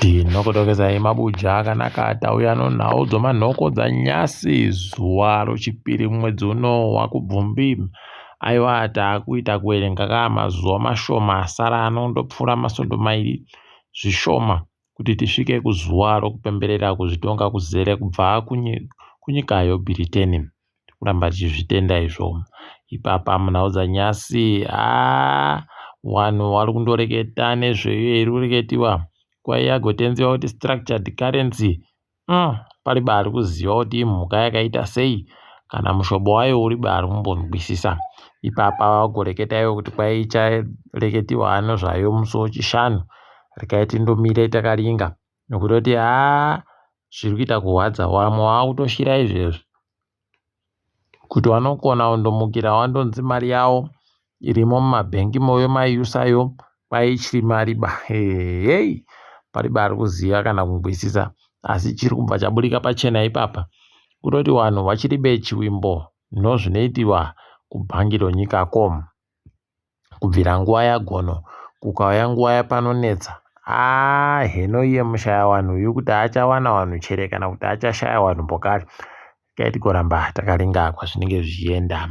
Ndinokutokezai mabuja akanaka atauya nhau dzomanhoko dzanyasi zuva rochipiri mwedzi uno waKubvumbi. Aiwa takuita kuerenga mazuva mashoma asara anondopfuura masvondo mairi zvishoma kuti tisvike kuzuva rokupemberera kuzvitonga kuzere kubva kunyikayo bulletin. Kuramba tichizvitenda izvo. Ipapa munhau dzanyasi wanhu vari kundoreketa nezveyo iri kureketiwa kwaiya gotenziwa kuti structured currency pari bari kuziva kuti imhuka yakaita sei kana mushobo wayo uri bari kumbonzwisisa. Ipapa vagoreketayo kuti kwaichareketiwa ano zvayo musi wechishanu rekai tindomire takaringa nokutoti zviri kuita kurwadza vamwe vakutoshira izvezvi kuti vanokona kundomukira vandonzi mari yavo irimo mumabhengi moyo maiusayo kwaichiri mariba. Hei pari bari kuziva kana kungwisisa, asi chiri kubva chaburika pachena ipapa kutoti vanhu vachiribe chiwimbo zvinoitiwa kubhangi ronyika.com kubvira nguva yagono kukauya nguva yapanonetsa. Hedzinoyi yemushaya vanhu uyu kuti achawana vanhu chere kana kuti achashaya vanhu pokari. Rekai tigoramba takaringa kwazvinenge zvichienda.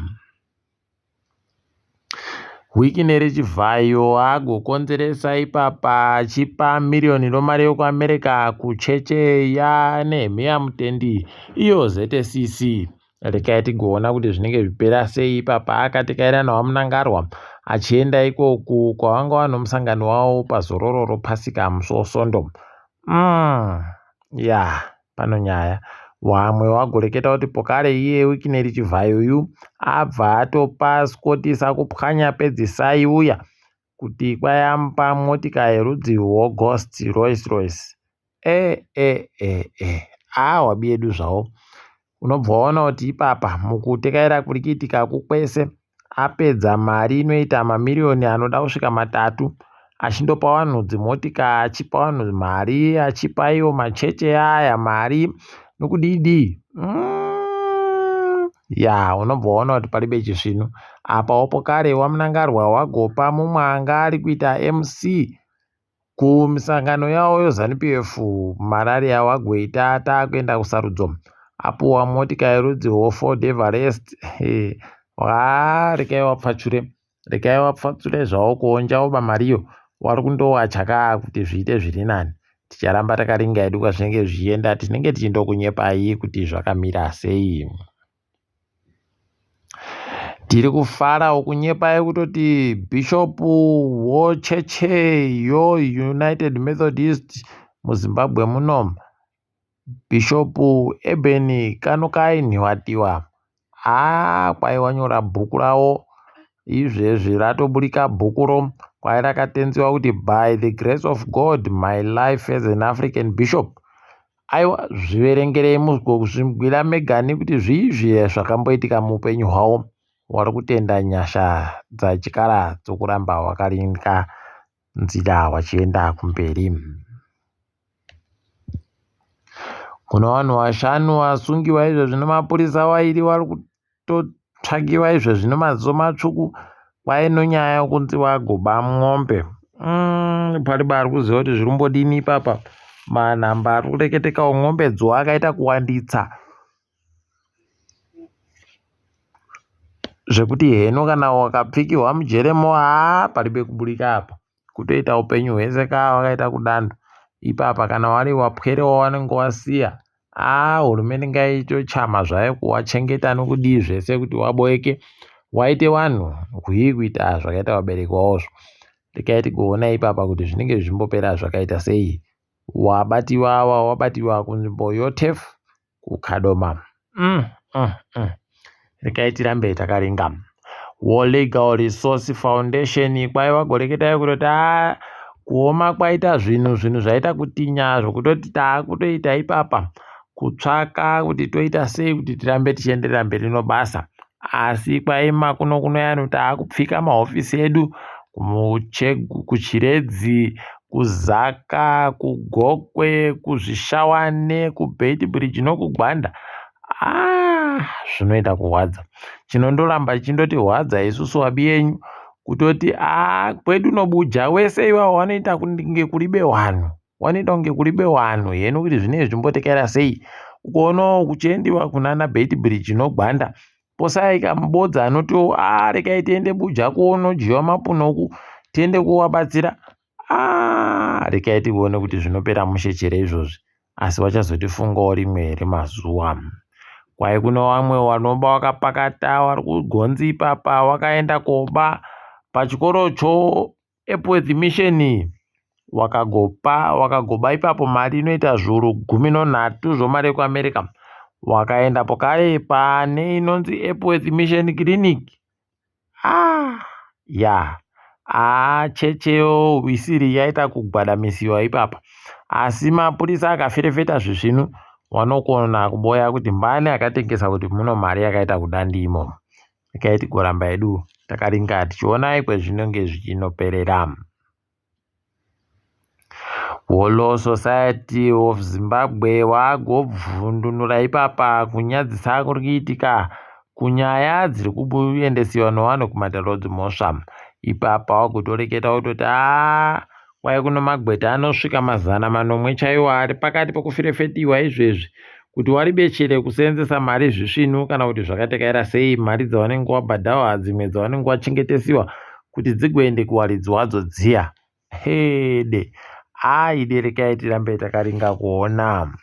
Wicknell Chivayo agokonzeresa ipapa achipa miriyoni romari yokuAmerica kucheche yaNehemiah Mutendi iyo ZCC. Rekai tigoona kuti zvinenge zvipera sei ipapa akatekaira naMhanduwe achienda ikoku kwavanga vano musangano wavo pazororo pasika musi weSondo. Pano nyaya vamwe vagoreketa kuti pokare iye Wicknell Chivayo uyu abva atopa skotisa kupwanya pedzisai uya kuti kwayampa motika yerudzi rweGhost Rolls Royce. Wabiedu zvavo unobva waona kuti ipapa mukutekaira kurikitika kukwese apedza mari inoita mamiriyoni anoda kusvika 3 achindopa vanhu dzimotika, achipa vanhu mari, achipa iwo macheche aya mari nokudidi. Unobva waona kuti paribe chisvino apa pokare waMhanduwe wagopa mumwe anga ari kuita MC kumisangano yavo yoZANU-PF malaria wagoita takuenda kusarudzo apuwa motika yerudzi rweFord Everest. Rekai wapfatsure zvavo kuonja oba mariyo wari kundowachaka kuti zviite zviri nani. Ticharamba takaringa edu kwazvinenge zvichienda, tinenge tichindokunyepai kuti zvakamira sei. Tiri kufara ukunyepai kutoti bishopu wecheche United Methodist muZimbabwe muno, bishopu Eben Kanukai Nhwatiwa kwaiwanyora bhuku ravo izvezvi ratoburika bhukuro kwai rakatenziwa kuti by the grace of God my life as an African bishop. Aiwa zviverengerei muzvigwira megani kuti zviizvi zvakamboitika muupenyu hwavo. Wari kutenda nyasha dzachikara dzokuramba wakaringa nzira wachienda kumberi. Kuna vanhu 5 vasungiwa izvezvi nemapurisa 2 vari kutotsvagiwa izvezvi nemaziso matsvuku kwaino nyaya yokunzi vagoba mwombe. Pari bari kuziva kuti zviri kumbodini ipapa. Manhamba ari kureketekawo mwombe dzo akaita kuwanditsa zvekuti heno kana wakapfikirwa mujeremo paribe kuburika apa kutoita upenyu hwese wakaita kudando. Ipapa kana wari wapwerewa wanenge wasiya hurumende ngaitochama zvayo kuwachengeta nokudii zvese kuti waboeke waite vanhu kuita zvakaita vabereki wavozvo. Rekai tigoona ipapa kuti zvinenge zvichimbopera zvakaita sei. Wabatiwa kunzvimbo yoTEF kuKadoma. Rekai tirambe takaringa. World Legal Resource Foundation kwai vagoreketayo kutoti kuoma kwaita zvinhu zvaita kutinya zvokutoti taakutoita ipapa kutsvaka kuti toita sei kuti tirambe tichienderera mberi nobasa. Asi kwaima kuno yanu taakupfika mahofisi edu kuChiredzi, kuZaka, kuGokwe, kuZvishawane, kuBeitbridge nokugwanda. Zvinoita kurwadza. Chinondoramba chindoti isusu vabi yenyu kutoti kwedu nobuja wese iwavo vanoita kunge kuribe wanhu wanoita kunge kuribe wanhu yenu kuti zvinezvi zvimbotekera sei. Ukono kuchiendiwa kunana Beit Bridge inogwanda posaika mubodza anoti rekai tiende Buja kuonojiwa mapunoku tiende kuwabatsira. Rekai tione kuti zvinopera mushechere izvozvi, asi wachazotifungawo rimwe here mazuva. Kwai kuno vamwe vanoba wakapakata vari kugonzi ipapa wakaenda koba pachikorocho Epworth Mission wakagoba ipapo mari inoita zviuru 13 zvomari yekuAmerica. Wakaenda pokare pane inonzi Epworth Mission Clinic. Checheyo wisiri yaita kugwadamisiwa ipapa, asi mapurisa akaferefeta zvisvinu wanokona kuboya kuti mbani akatengesa kuti muno mari yakaita kudandimo. Ikaiti goramba edu takaringa tichiona kwezvinenge zvichinoperera. Whole Society of Zimbabwe wagobvundunura ipapa kunyadzisa kuri kuitika kunyaya dziri kuendesiwa nevanhu kumataurodzi mhosva. Ipapa wagotoreketa kutoti kwai kuno magweta anosvika 400 chaiwo ari pakati pokufirefetiwa izvezvi kuti waribechere kuseenzesa mari zvisvinu kana kuti zvakatekaira sei mari dzavanenge wabhadhawa dzimwe dzavanenge wachengetesiwa kuti dzigoende kuwaridzwadzo dziya. Hede rekai tirambe takaringa kuona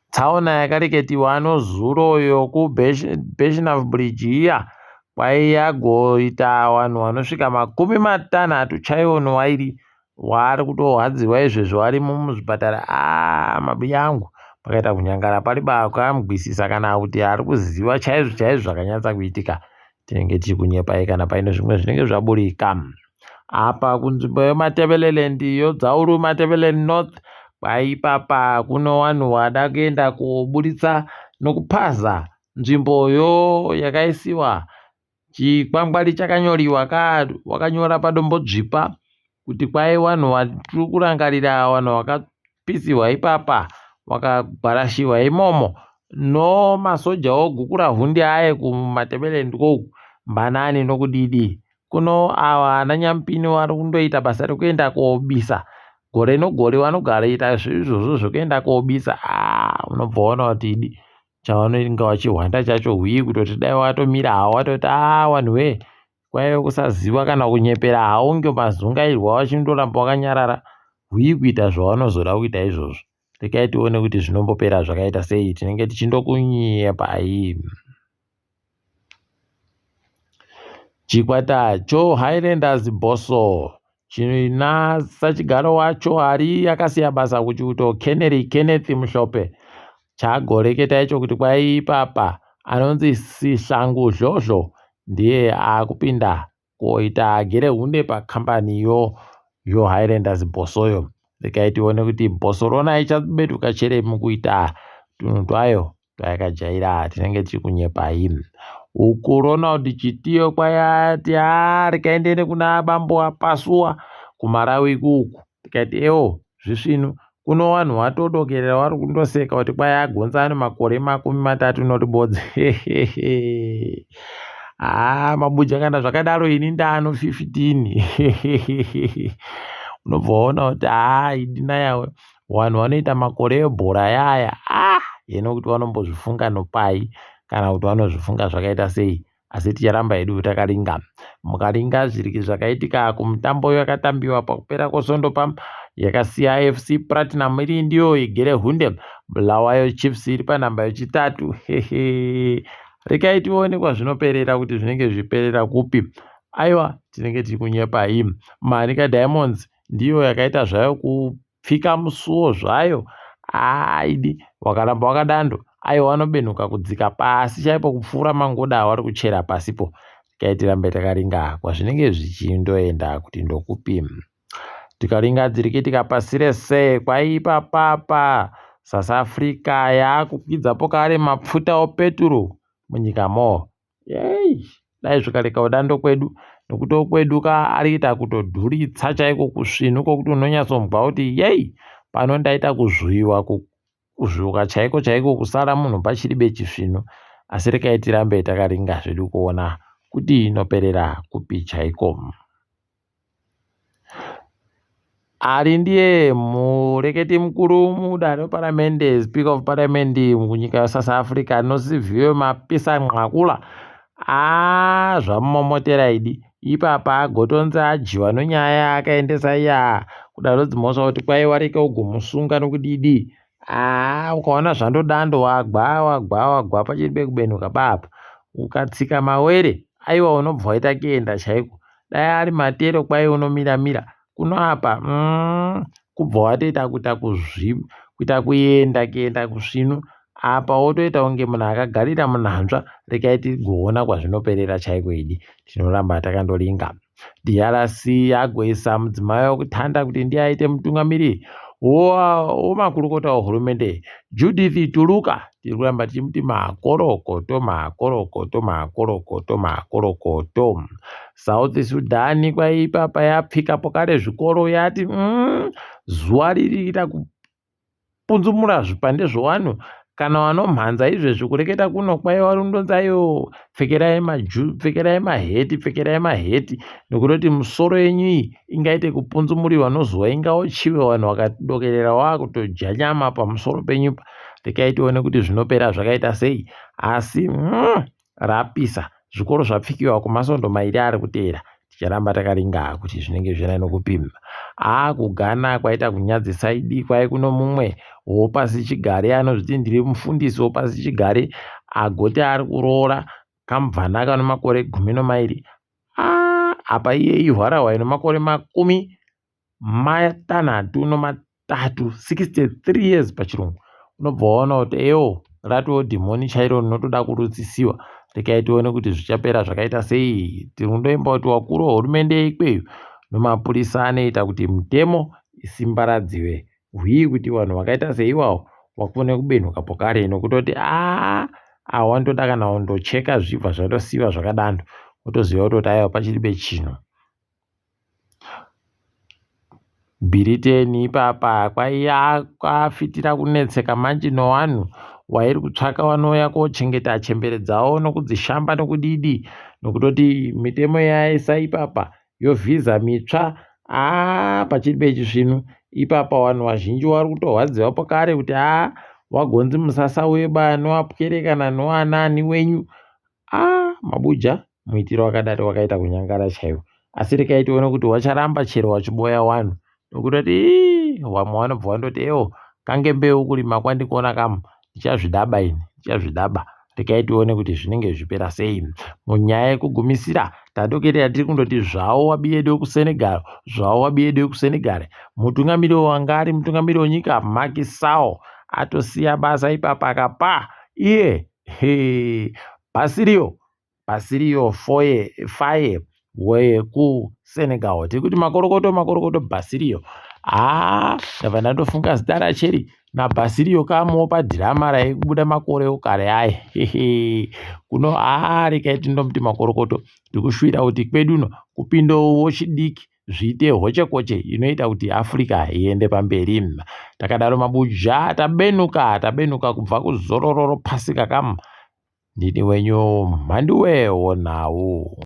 tsaona yakareketiwa anozuroyo kuBeshnav Bridge iya kwai yagoita vanhu vanosvika 60 chaiwo nowairi wari kutohwadziwa izvezvo vari muzvipatara. Mabuya angu pakaita kunyangara pari bakamugwisisa kana kuti ari kuziva chaizvo chaizvo zvakanyatsa kuitika. Tinenge tiri kunyepai kana paine zvimwe zvinenge zvaburika. Apa kunzvimbo yeMatabeleland yoDzauru Matabeleland North kwai ipapa kuno vanhu vada kuenda koburitsa nokupaza nzvimboyo yakaisiwa chikwangwari chakanyoriwa wakanyora padombodzvipa kuti kwai vanhu vari kurangarira vanhu vakapisiwa ipapa vakagwarashiwa imomo nomasoja ogukura hundi aye kuMatabeleland koku mbanani nokudidi. Kuno ava ana Nyampini vari kundoita basa rekuenda koobisa gore nogore vanogara ita izvozvo zvokuenda koobisa. Unobva waona kuti chavanoinga vachihwanda chacho kutoti dai watomira hawo watoti wanhuwe kwaive kusaziva kana kunyepera hawo ngemazungairwa wachindoramba wakanyarara kuita zvavanozoda kuita izvozvo. Rekai tione kuti zvinombopera zvakaita sei. Tinenge tichindokunyepai. Chikwata choHighlanders Boso chinasa chigaro wacho hari akasiya basa kuchiuto Kenneth Mushope chagoreketa icho kuti kwai ipapa anonzi Sihlangu Zhozho ndiye akupinda koita gerehunde pakambaniyo yoHighlanders Bosoyo. Rekai tione kuti Boso rona ichabetuka chere mukuita tunhu twayo twayakajaira. Tinenge tiri kunyepai. Uku Ronald Chitiyo kwayati rikaendene kuna bambo apasuwa kuMarawi kuku. Tikati zvisvinu kuno vanhu vatodokerera vari kundoseka kuti kwai agonzane makore 30 noribodzi. Mabuja kana zvakadaro ini ndano 15. Unobva waona kuti idina yawe vanhu vanoita makore ebhora yaya yeno kuti vanombozvifunga nopai kana kuti vanozvifunga zvakaita sei. Asi ticharamba hedu takaringa. Mukaringa zviri zvakaitika kumutambo yakatambiwa pakupera kwesvondo yakasiya AFC Platinum iri ndiyo igere hunde Bulawayo Chiefs iri panhamba yechitatu. Rekai tione zvinoperera kuti zvinenge zviperera kupi. Aiwa tinenge tiri kunyepai. Manika Diamonds ndiyo yakaita zvayo kupfika musuwo zvayo wakaramba wakadando vanobenuka kudzika pasi chaipo kupfuura mangoda vari kuchera pasipo. Tirambe takaringa kwazvinenge zvichindoenda kuti ndokupi. Tikaringa dziri kuitika pasi rese kwai ipapa South Africa yakukwidzapo kare mapfuta opeturo munyikamo. Dai zvikareka udando kwedu nokuti okweduka ariita kutodhuritsa chaiko kusvinu kwokuti unonyatsomva kuti pano ndaita kuzviuka chaiko chaiko kusara munhu pachiribe chisvinu. Asi rekai tirambe takaringa zvedu kuona kuti inoperera kupi chaiko. Ari ndiye mureketi mukuru mudare paramende, speaker of parliament munyika yeSouth Africa, anosiviwe mapisa nqakula zvamumomotera idi ipapa agotonza ajiwa nonyaya akaendesa kudaro dzimosva kuti kwai wareka ugomusunga nokudidi. Ukaona zvandodando wagwa pachiri kubenuka baba ukatsika mawere aiwa unobva waita kuenda chaiko. Dai ari matero kwai unomira kuno apa kubva watoita kuita kuenda kusvinu apa wotoita kunge munhu akagarira munhanzva. Rekai tigoona kwazvinoperera chaiko idi, tinoramba takandolinga. DRC yagoisa mudzimai wekutanda kuti ndiye aite mutungamiri womakurukota wehurumende Judith Tuluka. Tiri kuramba tichimuti makorokoto. South Sudan kwai ipapa yapfikapo kare zvikoro yati zuva riri kuita kupunzumura zvipande zvewanhu. Kana wanomhanza izvezvi kureketa kuno kwai warundonzayo pfekerai maheti nokutoti musoro yenyu iyi ingaite kupunzumurirwa nozuva ingaochiwe vanhu vakadokerera wakutoja nyama pamusoro penyupa. Rekai tione kuti zvinopera zvakaita sei. Asi rapisa zvikoro zvapfikiwa kumasondo mairi ari kuteera. Ticharamba takaringa kuti zvinenge zvina nokupima. Kugana kwaita kunyadzisa idi kwai kuno mumwe wopasi chigare anozviti ndiri mufundisi wopasi chigare agoti ari kuroora kamubvana kano makore 12 apa iye ihwara nemakore 63 63 years pachirungu. Unobva waona kuti ratoo dhimoni chairo rinotoda kurutsisiwa. Rekai tione kuti zvichapera zvakaita sei. Tikundoimba kuti wakuru wehurumende ikweyo nomapurisa anoita kuti mutemo isimbaradziwe kuti vanhu vakaita seiwawo vakone kubenuka pokare nokutoti wandoda kana undocheka zvibva zvandosiiwa zvakadando wotoziva kutoti aiwa pachiri chino. Britain ipapa kwafitira kunetseka manje newanhu wairi kutsvaka vanouya kochengeta chembere dzavo nokudzishamba nokudidi nokutoti mitemo yaisa ipapa yovhiza mitsva pachiri chisvinu. Ipapa vanhu vazhinji vari kutorwadziwa pokare kuti wagonzi musasa weba nowapwerekana nowanani wenyu. Mabuja muitiro wakadaro wakaita kunyangara chaiwo. Asi rekai tione kuti wacharamba chero wachiboya wanhu nokutoti vamwe vanobva vandoti kange mbeu kurima kwandikuona kamu ndichazvidaba. Rekai tione kuti zvinenge zvipera sei. Munyaya yekugumisira tadokerera tiri kundoti zvavo wabiyedu wekuSenegal mutungamiri wanga ari mutungamiri wenyika Macky Sall atosiya basa ipapa akapa iye Basilio Faye wekuSenegal. Tiri kuti makorokoto Basilio. Ndabva ndandofunga zita racheri naBasilio kamuwo padhirama raikubuda makore okare kuno rekai tindomuti makorokoto. Tikushuvira kuti kweduno kupindowo chidiki zviite hochekoche inoita kuti Africa iende pamberi. Takadaro mabuja tabenuka kubva kuzorororo pasika kamu. Ndini wenyu Mhanduwe Wenhau.